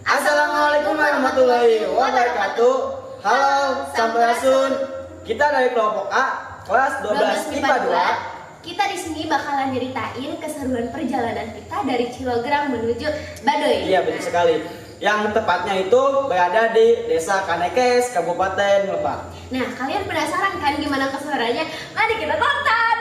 Assalamualaikum warahmatullahi wabarakatuh. Halo Sampurasun. Kita dari kelompok A, kelas 12 IPA 2. Kita di sini bakalan nyeritain keseruan perjalanan kita dari Cilogram menuju Baduy. Iya, betul sekali. Yang tepatnya itu berada di Desa Kanekes, Kabupaten Lebak. Nah, kalian penasaran kan gimana keseruannya? Mari kita tonton.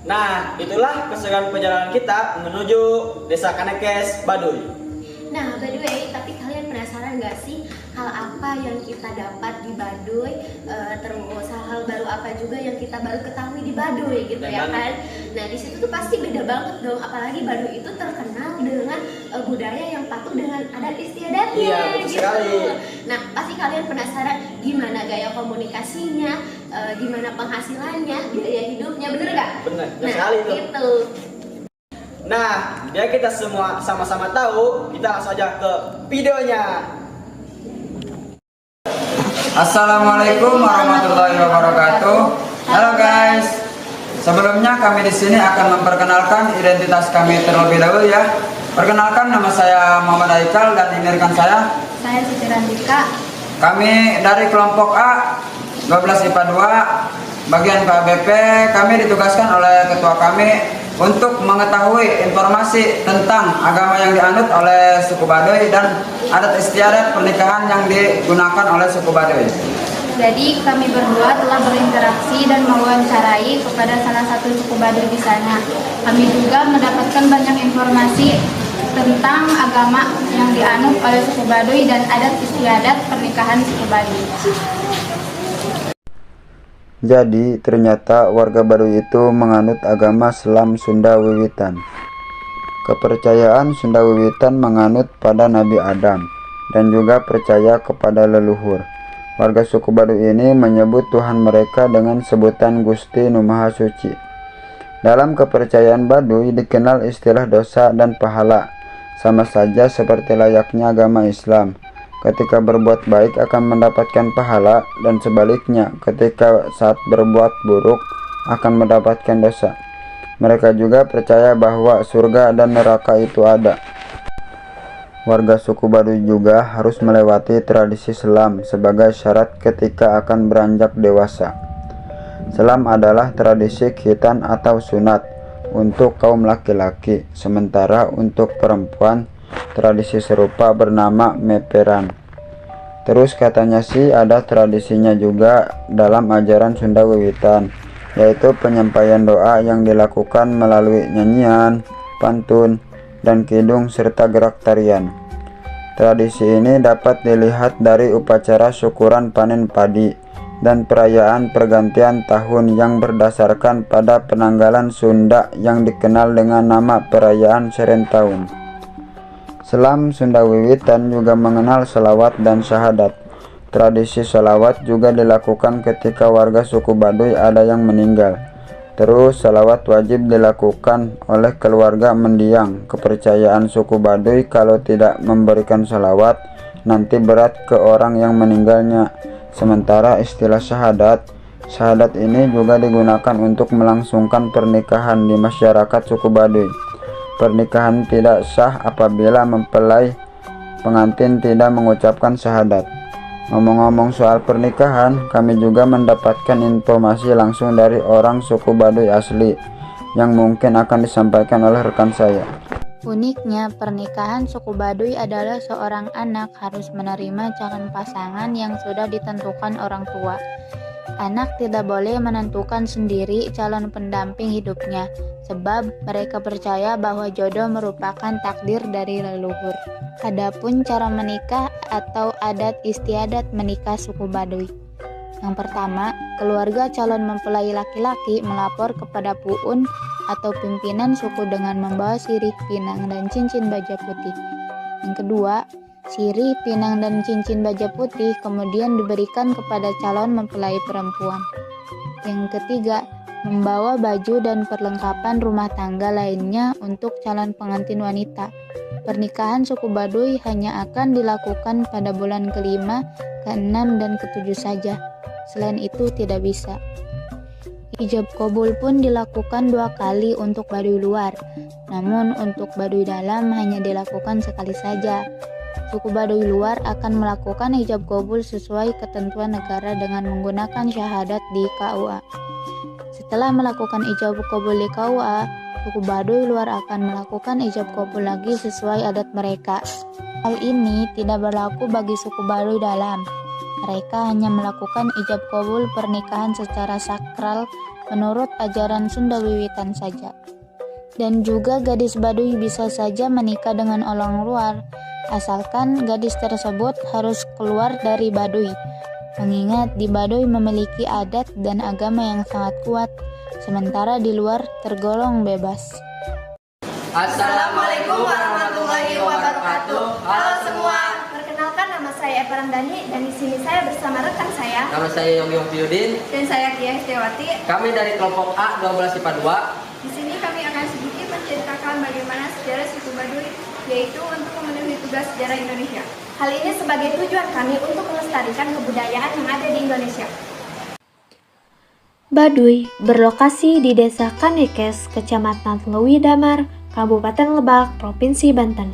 Nah, itulah keseruan perjalanan kita menuju Desa Kanekes, Baduy. Nah, by the way, tapi kalian penasaran gak sih hal apa yang kita dapat di Baduy? Terus hal-hal baru apa juga yang kita baru ketahui di Baduy gitu ya kan? Nah, di situ tuh pasti beda banget dong, apalagi Baduy itu terkenal dengan budaya yang patuh dengan adat istiadatnya. Iya, betul gitu. sekali. Nah, pasti kalian penasaran gimana gaya komunikasinya, gimana penghasilannya, biaya hidupnya, bener gak? Bener Nah, sekali itu. itu. Nah, biar kita semua sama-sama tahu, kita langsung aja ke videonya. Assalamualaikum warahmatullahi wabarakatuh. Halo guys. Sebelumnya kami di sini akan memperkenalkan identitas kami terlebih dahulu ya. Perkenalkan, nama saya Muhammad Aikal dan ini rekan saya. Saya Siti Randika. Kami dari kelompok A 12 IPA 2 bagian KBP. Kami ditugaskan oleh ketua kami untuk mengetahui informasi tentang agama yang dianut oleh suku Baduy dan adat istiadat pernikahan yang digunakan oleh suku Baduy. Jadi kami berdua telah berinteraksi dan mewawancarai kepada salah satu suku Baduy di sana. Kami juga mendapatkan banyak informasi tentang agama yang dianut oleh suku Baduy dan adat istiadat pernikahan suku Baduy. Jadi, ternyata warga Baduy itu menganut agama Selam Sunda Wiwitan. Kepercayaan Sunda Wiwitan menganut pada Nabi Adam dan juga percaya kepada leluhur. Warga suku Baduy ini menyebut Tuhan mereka dengan sebutan Gusti Nu Maha Suci. Dalam kepercayaan Baduy dikenal istilah dosa dan pahala, sama saja seperti layaknya agama Islam. Ketika berbuat baik akan mendapatkan pahala, dan sebaliknya ketika saat berbuat buruk akan mendapatkan dosa. Mereka juga percaya bahwa surga dan neraka itu ada. Warga suku Baduy juga harus melewati tradisi selam sebagai syarat ketika akan beranjak dewasa. Selam adalah tradisi khitan atau sunat untuk kaum laki-laki, sementara untuk perempuan tradisi serupa bernama meperan. Terus katanya sih ada tradisinya juga dalam ajaran Sunda Wiwitan, yaitu penyampaian doa yang dilakukan melalui nyanyian, pantun, dan kidung serta gerak tarian. Tradisi ini dapat dilihat dari upacara syukuran panen padi dan perayaan pergantian tahun yang berdasarkan pada penanggalan Sunda yang dikenal dengan nama perayaan Serentahun. Selam Sunda Wiwitan juga mengenal selawat dan syahadat. Tradisi selawat juga dilakukan ketika warga suku Baduy ada yang meninggal. Terus selawat wajib dilakukan oleh keluarga mendiang. Kepercayaan suku Baduy kalau tidak memberikan selawat nanti berat ke orang yang meninggalnya. Sementara istilah syahadat ini juga digunakan untuk melangsungkan pernikahan di masyarakat suku Baduy. Pernikahan tidak sah apabila mempelai pengantin tidak mengucapkan syahadat. Ngomong-ngomong soal pernikahan, kami juga mendapatkan informasi langsung dari orang suku Baduy asli yang mungkin akan disampaikan oleh rekan saya. Uniknya, pernikahan suku Baduy adalah seorang anak harus menerima calon pasangan yang sudah ditentukan orang tua. Anak tidak boleh menentukan sendiri calon pendamping hidupnya, sebab mereka percaya bahwa jodoh merupakan takdir dari leluhur. Adapun cara menikah atau adat istiadat menikah suku Baduy. Yang pertama, keluarga calon mempelai laki-laki melapor kepada puun atau pimpinan suku dengan membawa sirih, pinang, dan cincin baja putih. Yang kedua, sirih, pinang, dan cincin baja putih kemudian diberikan kepada calon mempelai perempuan. Yang ketiga, membawa baju dan perlengkapan rumah tangga lainnya untuk calon pengantin wanita. Pernikahan suku Baduy hanya akan dilakukan pada bulan ke-5, ke-6, dan ke-7 saja. Selain itu tidak bisa. Ijab kabul pun dilakukan 2 kali untuk Baduy luar, namun untuk Baduy dalam hanya dilakukan sekali saja. Suku Baduy luar akan melakukan ijab kabul sesuai ketentuan negara dengan menggunakan syahadat di KUA. Setelah melakukan ijab kabul di KUA, suku Baduy luar akan melakukan ijab kabul lagi sesuai adat mereka. Hal ini tidak berlaku bagi suku Baduy dalam. Mereka hanya melakukan ijab kabul pernikahan secara sakral menurut ajaran Sunda Wiwitan saja. Dan juga gadis Baduy bisa saja menikah dengan orang luar, asalkan gadis tersebut harus keluar dari Baduy. Mengingat di Baduy memiliki adat dan agama yang sangat kuat, sementara di luar tergolong bebas. Assalamualaikum warahmatullahi wabarakatuh. Halo semua. Perkenalkan, nama saya Eva Ramdhani dan di sini saya bersama rekan saya. Nama saya Yogi Wahyudin. Dan saya Kia Setiawati. Kami dari kelompok A 12 IPA 2. Di sini kami akan sedikit menceritakan bagaimana sejarah suku Baduy, yaitu untuk memenuhi tugas sejarah Indonesia. Hal ini sebagai tujuan kami untuk melestarikan kebudayaan yang ada di Indonesia. Baduy berlokasi di Desa Kanekes, Kecamatan Lewi Damar, Kabupaten Lebak, Provinsi Banten.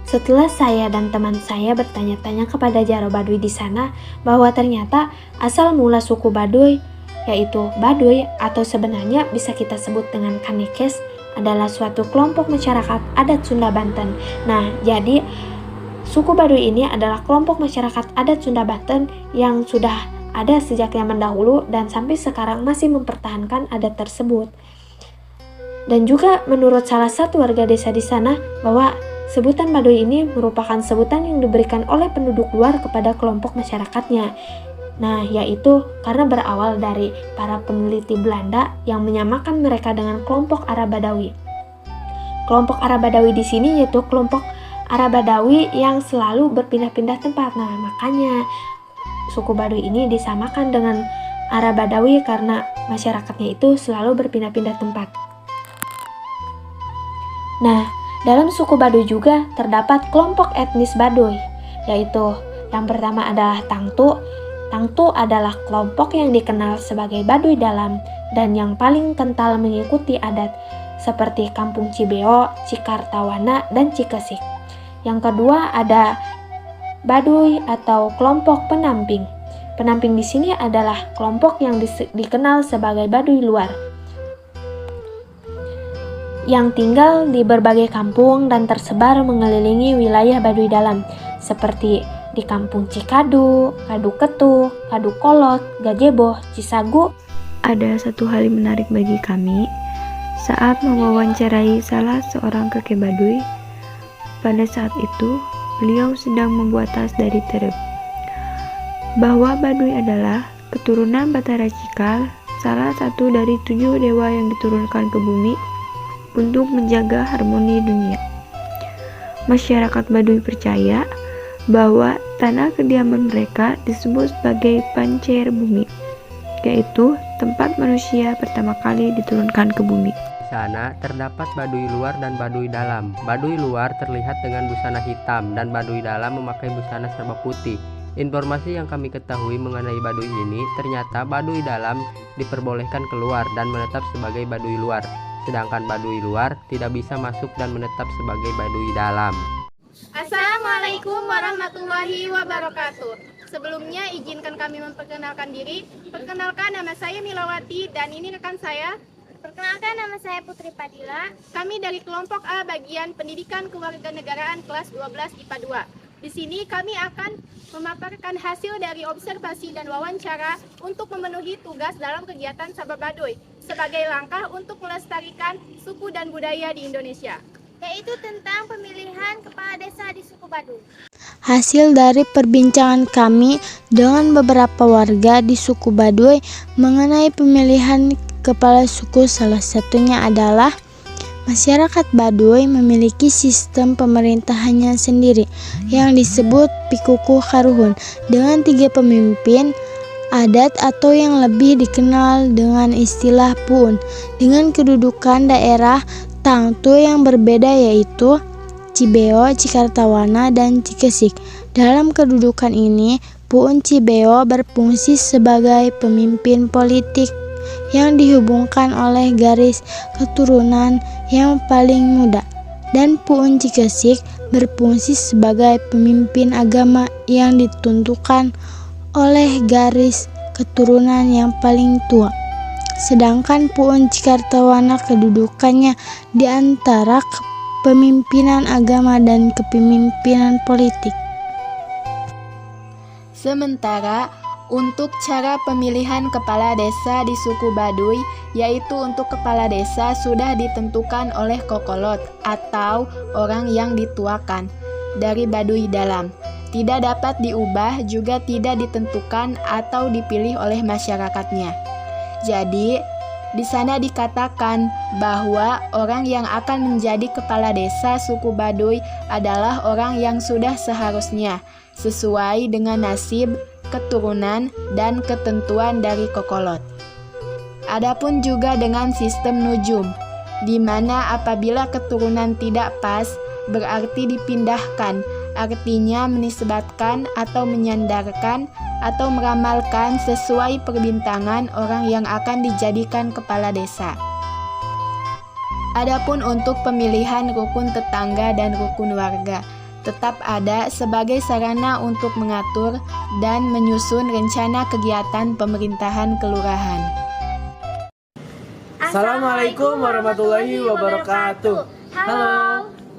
Setelah saya dan teman saya bertanya-tanya kepada Jaro Baduy di sana, bahwa ternyata asal mula suku Baduy, yaitu Baduy atau sebenarnya bisa kita sebut dengan Kanekes, adalah suatu kelompok masyarakat adat Sunda Banten. Nah, jadi suku Baduy ini adalah kelompok masyarakat adat Sunda Banten yang sudah ada sejak zaman dahulu dan sampai sekarang masih mempertahankan adat tersebut. Dan juga menurut salah satu warga desa di sana bahwa Sebutan Baduy ini merupakan sebutan yang diberikan oleh penduduk luar kepada kelompok masyarakatnya. Nah, yaitu karena berawal dari para peneliti Belanda yang menyamakan mereka dengan kelompok Arab Badawi. Kelompok Arab Badawi di sini yaitu kelompok Arab Badawi yang selalu berpindah-pindah tempat. Nah, makanya suku Baduy ini disamakan dengan Arab Badawi karena masyarakatnya itu selalu berpindah-pindah tempat. Nah, dalam suku Baduy juga terdapat kelompok etnis Baduy, yaitu yang pertama adalah Tangtu. Tangtu adalah kelompok yang dikenal sebagai Baduy dalam dan yang paling kental mengikuti adat seperti Kampung Cibeo, Cikartawana, dan Cikesik. Yang kedua ada Baduy atau kelompok penamping. Penamping di sini adalah kelompok yang dikenal sebagai Baduy luar, yang tinggal di berbagai kampung dan tersebar mengelilingi wilayah Baduy dalam, seperti di Kampung Cikadu, Kadu Ketuh, Kadu Kolot, Gajeboh, Cisagu. Ada satu hal yang menarik bagi kami saat mewawancarai salah seorang kakek Baduy. Pada saat itu, beliau sedang membuat tas dari terep. Bahwa Baduy adalah keturunan Batara Cikal, salah satu dari 7 dewa yang diturunkan ke bumi untuk menjaga harmoni dunia. Masyarakat Baduy percaya bahwa tanah kediaman mereka disebut sebagai pancer bumi, yaitu tempat manusia pertama kali diturunkan ke bumi. Di sana terdapat Baduy luar dan Baduy dalam. Baduy luar terlihat dengan busana hitam dan Baduy dalam memakai busana serba putih. Informasi yang kami ketahui mengenai Baduy ini, ternyata Baduy dalam diperbolehkan keluar dan menetap sebagai Baduy luar, sedangkan Baduy luar tidak bisa masuk dan menetap sebagai Baduy dalam. Assalamualaikum warahmatullahi wabarakatuh. Sebelumnya izinkan kami memperkenalkan diri. Perkenalkan, nama saya Milawati dan ini rekan saya. Perkenalkan, nama saya Putri Padilla. Kami dari kelompok A bagian Pendidikan Kewarganegaraan kelas 12 IPA 2. Di sini kami akan memaparkan hasil dari observasi dan wawancara untuk memenuhi tugas dalam kegiatan Sabab Baduy sebagai langkah untuk melestarikan suku dan budaya di Indonesia, Yaitu tentang pemilihan kepala desa di suku Baduy. Hasil dari perbincangan kami dengan beberapa warga di suku Baduy mengenai pemilihan kepala suku, salah satunya adalah masyarakat Baduy memiliki sistem pemerintahannya sendiri yang disebut Pikuku Karuhun dengan 3 pemimpin adat atau yang lebih dikenal dengan istilah Puun, dengan kedudukan daerah Tangtu yang berbeda yaitu Cibeo, Cikartawana, dan Cikesik. Dalam kedudukan ini, Puun Cibeo berfungsi sebagai pemimpin politik yang dihubungkan oleh garis keturunan yang paling muda, dan Puun Cikesik berfungsi sebagai pemimpin agama yang ditentukan oleh garis keturunan yang paling tua. Sedangkan Puun Cikartawana kedudukannya di antara kepemimpinan agama dan kepemimpinan politik. Sementara untuk cara pemilihan kepala desa di suku Baduy, yaitu untuk kepala desa sudah ditentukan oleh kokolot atau orang yang dituakan dari Baduy dalam. Tidak dapat diubah, juga tidak ditentukan atau dipilih oleh masyarakatnya. Jadi, di sana dikatakan bahwa orang yang akan menjadi kepala desa suku Baduy adalah orang yang sudah seharusnya sesuai dengan nasib, keturunan, dan ketentuan dari kokolot. Adapun juga dengan sistem nujum, di mana apabila keturunan tidak pas, berarti dipindahkan, artinya menisbatkan atau menyandarkan atau meramalkan sesuai perbintangan orang yang akan dijadikan kepala desa. Adapun untuk pemilihan rukun tetangga dan rukun warga, tetap ada sebagai sarana untuk mengatur dan menyusun rencana kegiatan pemerintahan kelurahan. Assalamualaikum warahmatullahi wabarakatuh. Halo.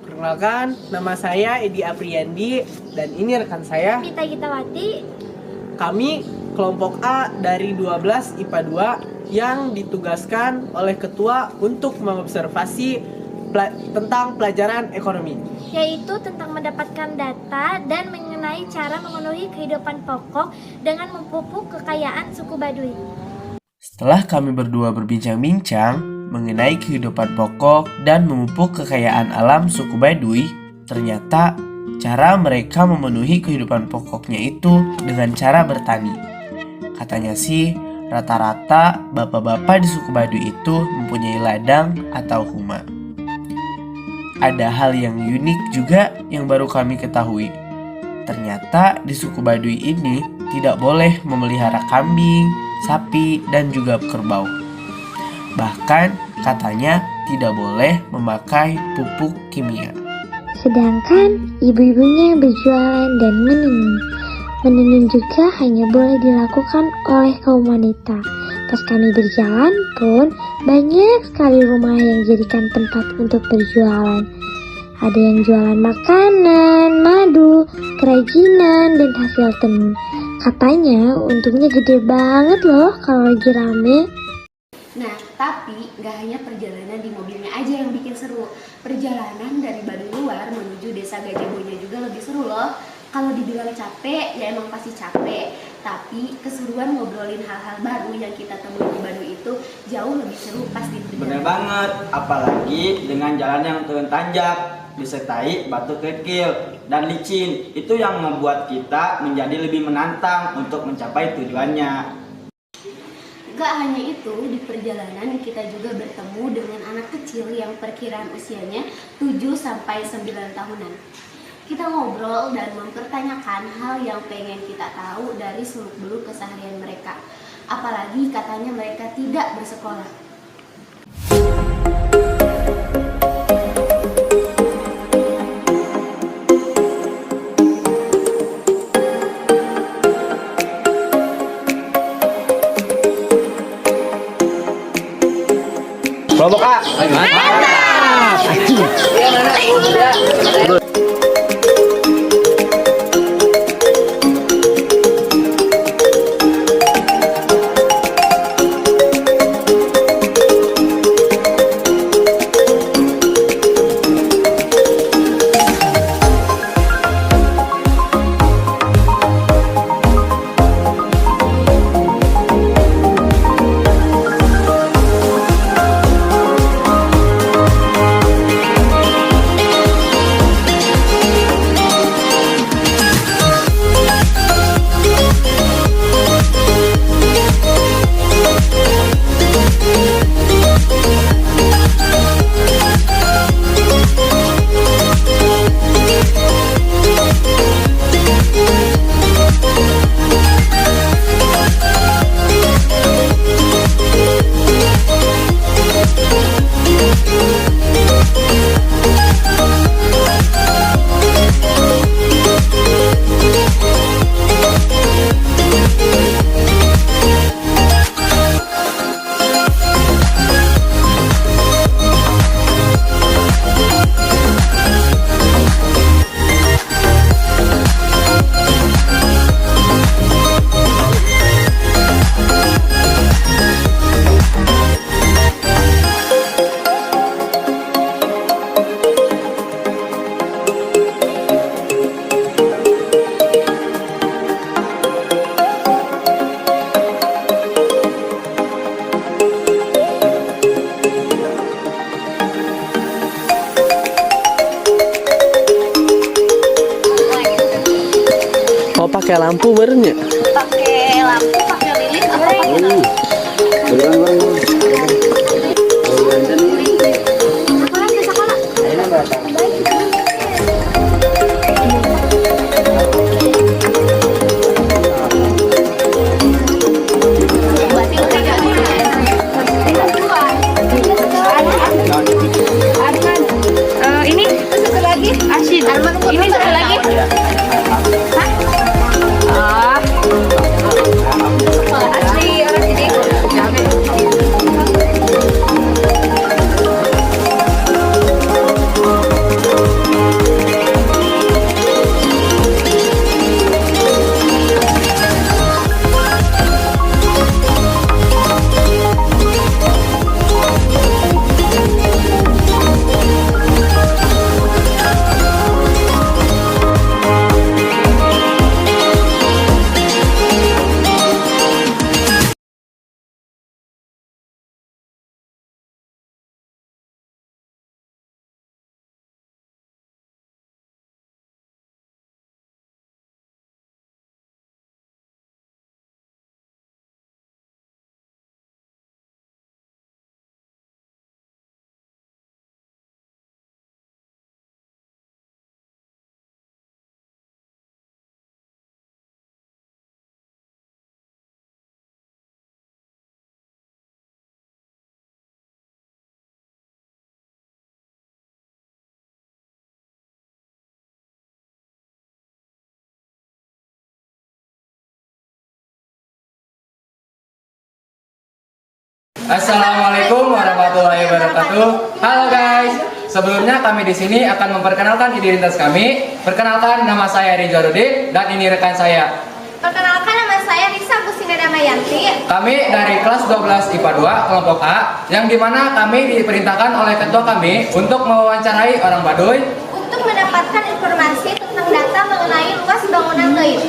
Perkenalkan, nama saya Edi Apriyandi dan ini rekan saya Mita Gitawati. Kami kelompok A dari 12 IPA 2 yang ditugaskan oleh ketua untuk mengobservasi tentang pelajaran ekonomi, yaitu tentang mendapatkan data dan mengenai cara memenuhi kehidupan pokok dengan memupuk kekayaan suku Baduy. Setelah kami berdua berbincang-bincang mengenai kehidupan pokok dan memupuk kekayaan alam suku Baduy, ternyata cara mereka memenuhi kehidupan pokoknya itu dengan cara bertani. Katanya sih, rata-rata bapak-bapak di suku Baduy itu mempunyai ladang atau huma. Ada hal yang unik juga yang baru kami ketahui. Ternyata di suku Baduy ini tidak boleh memelihara kambing, sapi, dan juga kerbau. Bahkan katanya tidak boleh memakai pupuk kimia. Sedangkan ibu-ibunya berjualan dan menenun. Menenun juga hanya boleh dilakukan oleh kaum wanita. Pas kami berjalan pun banyak sekali rumah yang dijadikan tempat untuk berjualan. Ada yang jualan makanan, madu, kerajinan, dan hasil tenun. Katanya untungnya gede banget loh kalau lagi rame. Nah, tapi nggak hanya perjalanan di mobilnya aja yang bikin seru. Perjalanan dari Baduy luar menuju desa Gajahbonya juga lebih seru loh. Kalau dibilang capek, ya emang pasti capek. Tapi keseruan ngobrolin hal-hal baru yang kita temui di Baduy itu jauh lebih seru pas di perjalanan. Bener banget, apalagi dengan jalan yang turun tanjak, disertai batu kerikil dan licin. Itu yang membuat kita menjadi lebih menantang untuk mencapai tujuannya. Gak hanya itu, di perjalanan kita juga bertemu dengan anak kecil yang perkiraan usianya 7-9 tahunan. Kita ngobrol dan mempertanyakan hal yang pengen kita tahu dari seluk-beluk keseharian mereka. Apalagi katanya mereka tidak bersekolah. Kelompok A. Oh, pakai lampu barunya? Pakai lampu, pakai lilin, apa Ini satu lagi asin. Ini satu lagi. Asli orang sini. Assalamualaikum warahmatullahi wabarakatuh. Halo guys, sebelumnya kami di sini akan memperkenalkan identitas kami. Perkenalkan, nama saya Rizwarudin dan ini rekan saya. Perkenalkan, nama saya Risa Kusina Damayanti. Kami dari kelas 12 IPA 2 kelompok A, yang dimana kami diperintahkan oleh ketua kami untuk mewawancarai orang Baduy Untuk mendapatkan informasi tentang data mengenai luas bangunan Leit.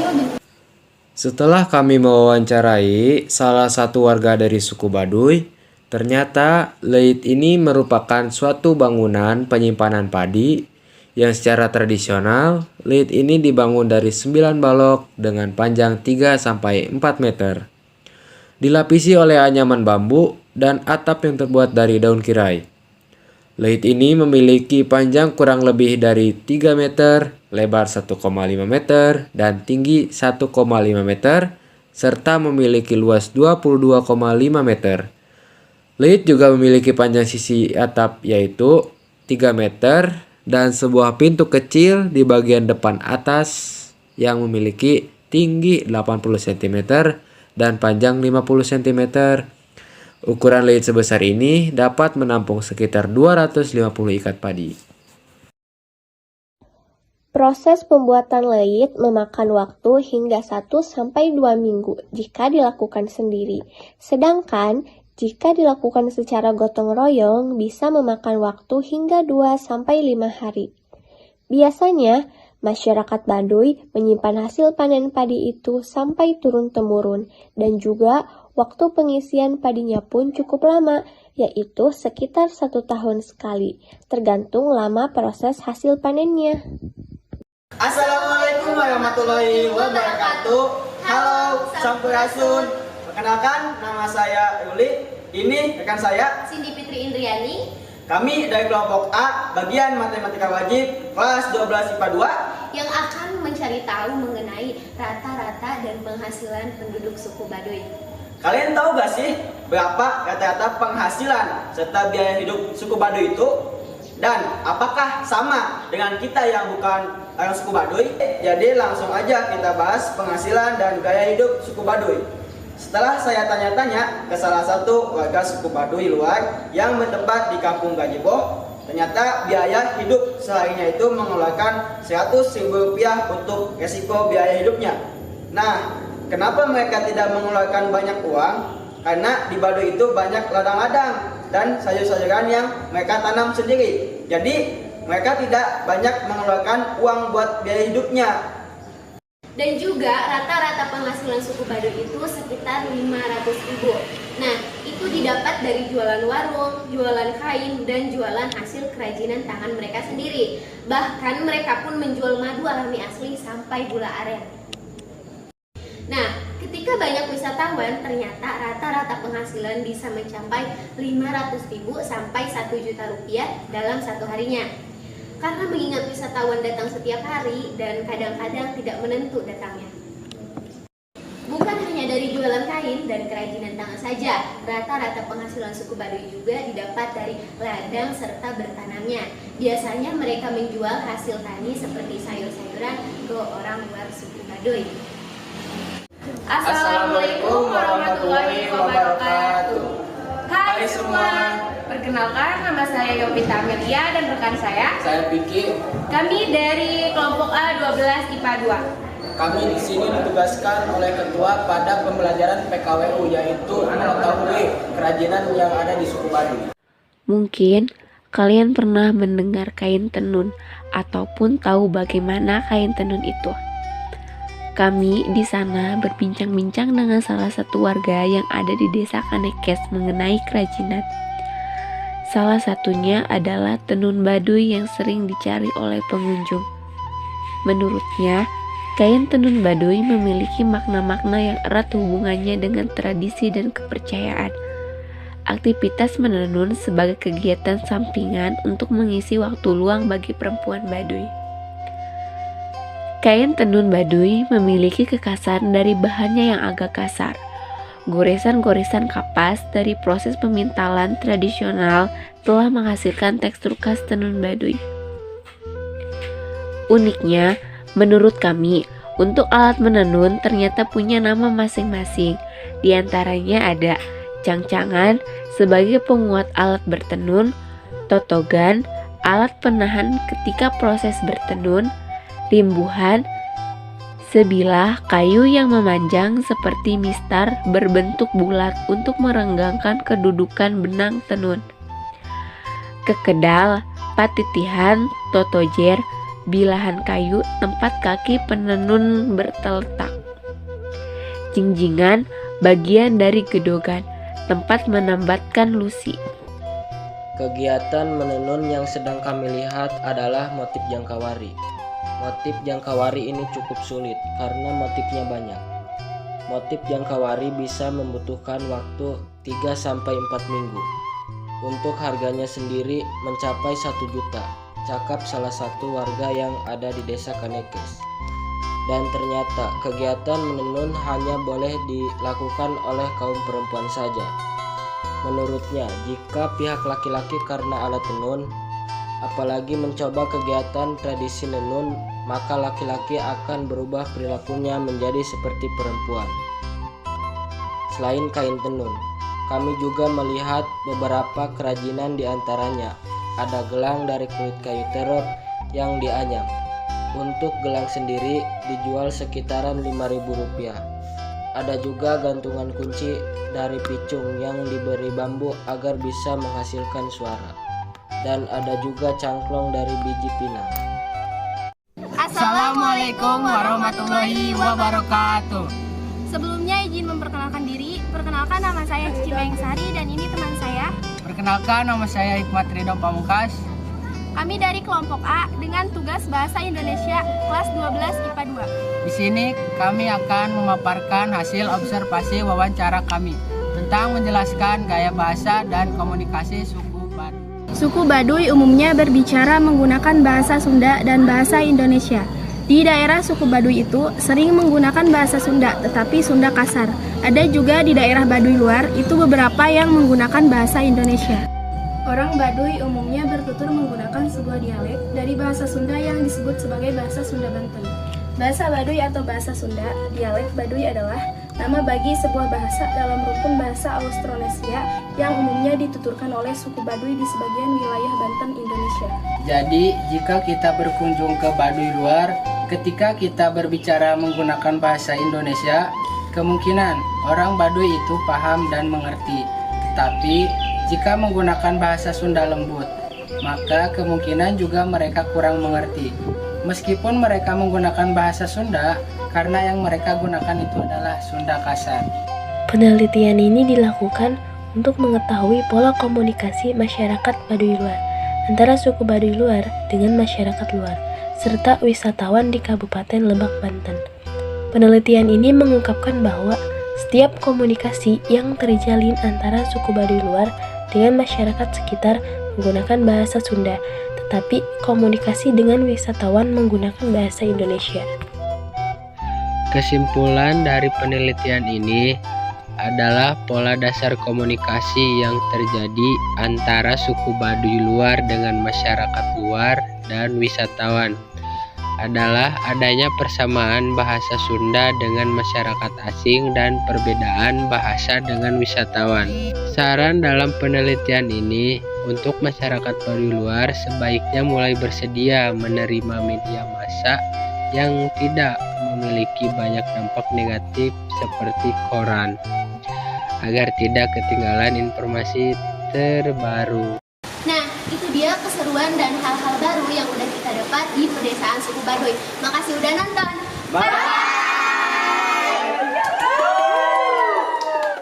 Setelah kami mewawancarai salah satu warga dari suku Baduy, ternyata Leit ini merupakan suatu bangunan penyimpanan padi yang secara tradisional Leit ini dibangun dari 9 balok dengan panjang 3-4 meter. Dilapisi oleh anyaman bambu dan atap yang terbuat dari daun kirai. Leit ini memiliki panjang kurang lebih dari 3 meter, lebar 1,5 meter, dan tinggi 1,5 meter, serta memiliki luas 22,5 meter. Leit juga memiliki panjang sisi atap yaitu 3 meter dan sebuah pintu kecil di bagian depan atas yang memiliki tinggi 80 cm dan panjang 50 cm. Ukuran Leit sebesar ini dapat menampung sekitar 250 ikat padi. Proses pembuatan Leit memakan waktu hingga 1-2 minggu jika dilakukan sendiri. Sedangkan jika dilakukan secara gotong royong bisa memakan waktu hingga 2-5 hari. Biasanya, masyarakat Baduy menyimpan hasil panen padi itu sampai turun-temurun dan juga waktu pengisian padinya pun cukup lama, yaitu sekitar 1 tahun sekali, tergantung lama proses hasil panennya. Assalamualaikum warahmatullahi wabarakatuh. Halo, Sampurasun. Perkenalkan, nama saya Yuli. Ini rekan saya Cindy Fitri Indriani. Kami dari kelompok A, bagian matematika wajib, kelas 12 IPA 2, yang akan mencari tahu mengenai rata-rata dan penghasilan penduduk suku Baduy. Kalian tahu gak sih berapa rata-rata penghasilan serta biaya hidup suku Baduy itu? Dan apakah sama dengan kita yang bukan orang suku Baduy? Jadi langsung aja kita bahas penghasilan dan gaya hidup suku Baduy. Setelah saya tanya-tanya ke salah satu warga suku Baduy luar yang bertempat di Kampung Gajibo, ternyata biaya hidup seharinya itu mengeluarkan Rp100.000 untuk resiko biaya hidupnya. Nah, kenapa mereka tidak mengeluarkan banyak uang? Karena di Baduy itu banyak ladang-ladang dan sayur-sayuran yang mereka tanam sendiri. Jadi mereka tidak banyak mengeluarkan uang buat biaya hidupnya. Dan juga rata-rata penghasilan suku Baduy itu sekitar 500.000. Nah, itu didapat dari jualan warung, jualan kain, dan jualan hasil kerajinan tangan mereka sendiri. Bahkan mereka pun menjual madu alami asli sampai gula aren. Nah, ketika banyak wisatawan, ternyata rata-rata penghasilan bisa mencapai 500.000 sampai 1 juta rupiah dalam satu harinya. Karena mengingat wisatawan datang setiap hari dan kadang-kadang tidak menentu datangnya. Bukan hanya dari jualan kain dan kerajinan tangan saja, rata-rata penghasilan suku Baduy juga didapat dari ladang serta bertanamnya. Biasanya mereka menjual hasil tani seperti sayur-sayuran ke orang luar suku Baduy. Assalamualaikum warahmatullahi wabarakatuh. Hai semua, perkenalkan nama saya Yovita Amelia dan rekan saya Piki. Kami dari kelompok A 12 IPA 2. Kami di sini ditugaskan oleh ketua pada pembelajaran PKWU, yaitu mengetahui kerajinan yang ada di suku Baduy. Mungkin kalian pernah mendengar kain tenun ataupun tahu bagaimana kain tenun itu. Kami di sana berbincang-bincang dengan salah satu warga yang ada di desa Kanekes mengenai kerajinan. Salah satunya adalah tenun Baduy yang sering dicari oleh pengunjung. Menurutnya, kain tenun Baduy memiliki makna-makna yang erat hubungannya dengan tradisi dan kepercayaan. Aktivitas menenun sebagai kegiatan sampingan untuk mengisi waktu luang bagi perempuan Baduy. Kain tenun Baduy memiliki kekasaran dari bahannya yang agak kasar. Goresan-goresan kapas dari proses pemintalan tradisional telah menghasilkan tekstur khas tenun Baduy. Uniknya, menurut kami, untuk alat menenun ternyata punya nama masing-masing. Di antaranya ada cangcangan sebagai penguat alat bertenun, totogan, alat penahan ketika proses bertenun, rimbuhan, sebilah kayu yang memanjang seperti mistar berbentuk bulat untuk merenggangkan kedudukan benang tenun, kekedal, patitihan, totojer, bilahan kayu tempat kaki penenun berterletak, jinjingan, bagian dari gedogan, tempat menambatkan lusi. Kegiatan menenun yang sedang kami lihat adalah motif jangkawari. Motif jangkawari ini cukup sulit karena motifnya banyak. Motif jangkawari bisa membutuhkan waktu 3-4 minggu. Untuk harganya sendiri mencapai 1 juta. Cakap salah satu warga yang ada di desa Kanekes. Dan ternyata kegiatan menenun hanya boleh dilakukan oleh kaum perempuan saja. Menurutnya, jika pihak laki-laki karena alat tenun, apalagi mencoba kegiatan tradisi menenun, maka laki-laki akan berubah perilakunya menjadi seperti perempuan. Selain kain tenun, kami juga melihat beberapa kerajinan di antaranya. Ada gelang dari kulit kayu terep yang dianyam. Untuk gelang sendiri dijual sekitaran Rp5.000. Ada juga gantungan kunci dari picung yang diberi bambu agar bisa menghasilkan suara. Dan ada juga cangklong dari biji pinang. Assalamualaikum warahmatullahi wabarakatuh. Sebelumnya izin memperkenalkan diri. Perkenalkan, nama saya Cici Baengsari dan ini teman saya. Perkenalkan, nama saya Hikmat Ridho Pamungkas. Kami dari kelompok A dengan tugas Bahasa Indonesia kelas 12 IPA 2. Di sini kami akan memaparkan hasil observasi wawancara kami tentang menjelaskan gaya bahasa dan komunikasi suku Baduy. Suku Baduy umumnya berbicara menggunakan bahasa Sunda dan bahasa Indonesia. Di daerah suku Baduy itu sering menggunakan bahasa Sunda, tetapi Sunda kasar. Ada juga di daerah Baduy luar itu beberapa yang menggunakan bahasa Indonesia. Orang Baduy umumnya bertutur menggunakan sebuah dialek dari bahasa Sunda yang disebut sebagai bahasa Sunda Banten. Bahasa Baduy atau bahasa Sunda, dialek Baduy adalah nama bagi sebuah bahasa dalam rukun bahasa Austronesia yang umumnya dituturkan oleh suku Baduy di sebagian wilayah Banten, Indonesia. Jadi, jika kita berkunjung ke Baduy luar, ketika kita berbicara menggunakan bahasa Indonesia, kemungkinan orang Baduy itu paham dan mengerti. Tetapi, jika menggunakan bahasa Sunda lembut, maka kemungkinan juga mereka kurang mengerti. Meskipun mereka menggunakan bahasa Sunda, karena yang mereka gunakan itu adalah Sunda kasar. Penelitian ini dilakukan untuk mengetahui pola komunikasi masyarakat Baduy luar antara suku Baduy luar dengan masyarakat luar, serta wisatawan di Kabupaten Lebak, Banten. Penelitian ini mengungkapkan bahwa setiap komunikasi yang terjalin antara suku Baduy luar dengan masyarakat sekitar menggunakan bahasa Sunda, tetapi komunikasi dengan wisatawan menggunakan bahasa Indonesia. Kesimpulan dari penelitian ini adalah pola dasar komunikasi yang terjadi antara suku Baduy luar dengan masyarakat luar dan wisatawan adalah adanya persamaan bahasa Sunda dengan masyarakat asing dan perbedaan bahasa dengan wisatawan. Saran dalam penelitian ini untuk masyarakat Baduy luar sebaiknya mulai bersedia menerima media massa yang tidak memiliki banyak dampak negatif seperti koran, agar tidak ketinggalan informasi terbaru. Nah, itu dia keseruan dan hal-hal baru yang udah kita dapat di pedesaan suku Baduy. Makasih udah nonton. Bye!